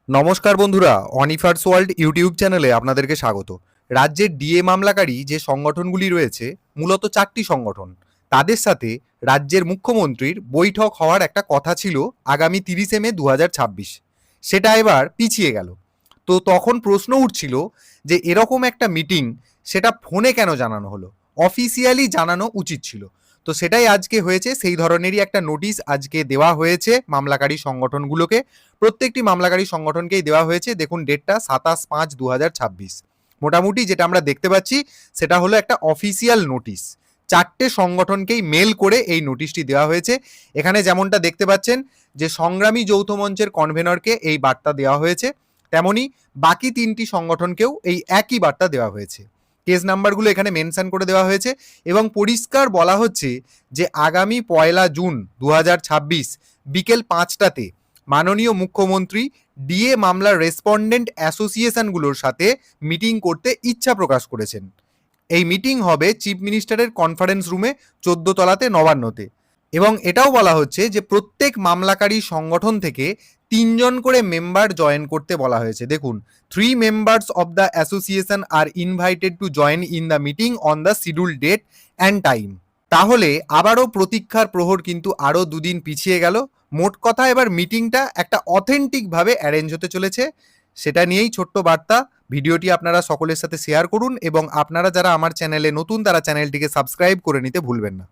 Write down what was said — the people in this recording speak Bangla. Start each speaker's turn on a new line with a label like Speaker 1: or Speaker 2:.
Speaker 1: নমস্কার বন্ধুরা, অনিফার্স ওয়ার্ল্ড ইউটিউব চ্যানেলে আপনাদেরকে স্বাগত। রাজ্যের ডিএ মামলাকারী যে সংগঠনগুলি রয়েছে, মূলত 4টি সংগঠন। তাদের সাথে রাজ্যের মুখ্যমন্ত্রীর বৈঠক হওয়ার একটা কথা ছিল আগামী 30শে মে 2026। সেটা এবার পিছিয়ে গেল। তো তখন প্রশ্ন উঠছিল যে এরকম একটা মিটিং সেটা ফোনে কেন জানানো হলো? অফিসিয়ালি জানানো উচিত ছিল। তো সেটাই আজকে হয়েছে, সেই ধরনেরই একটা নোটিশ আজকে দেওয়া হয়েছে মামলাকারী সংগঠনগুলোকে। প্রত্যেকটি মামলাকারী সংগঠনকেই দেওয়া হয়েছে। দেখুন ডেটটা 27/5/2026। মোটামুটি যেটা আমরা দেখতে পাচ্ছি সেটা হলো একটা অফিসিয়াল নোটিশ। 4টে সংগঠনকেই মেল করে এই নোটিশটি দেওয়া হয়েছে। এখানে যেমনটা দেখতে পাচ্ছেন যে সংগ্রামী যৌথ মঞ্চের কনভেনরকে এই বার্তা দেওয়া হয়েছে, তেমনি বাকি 3টি সংগঠনকেও এই একই বার্তা দেওয়া হয়েছে। কেস নাম্বারগুলো এখানে মেনশন করে দেওয়া হয়েছে এবং পরিষ্কার বলা হচ্ছে যে আগামী 1 জুন 2026 বিকেল 5টাতে মাননীয় মুখ্যমন্ত্রী ডিএ মামলার রেসপন্ডেন্ট অ্যাসোসিয়েশনগুলোর সাথে মিটিং করতে ইচ্ছা প্রকাশ করেছেন। এই মিটিং হবে চিফ মিনিস্টারের কনফারেন্স রুমে 14 তলাতে নবান্নতে। এবং এটাও বলা হচ্ছে যে প্রত্যেক মামলাকারী সংগঠন থেকে 3জন করে মেম্বার জয়েন করতে বলা হয়েছে। দেখুন, 3 members of the association are invited to join in the meeting on the schedule date and time. তাহলে আবারও প্রতীক্ষার প্রহর কিন্তু আরও দুদিন পিছিয়ে গেল। মোট কথা এবার মিটিংটা একটা অথেন্টিকভাবে অ্যারেঞ্জ হতে চলেছে। সেটা নিয়েই ছোট্ট বার্তা। ভিডিওটি আপনারা সকলের সাথে শেয়ার করুন এবং আপনারা যারা আমার চ্যানেলে নতুন তারা চ্যানেলটিকে সাবস্ক্রাইব করে নিতে ভুলবেন না।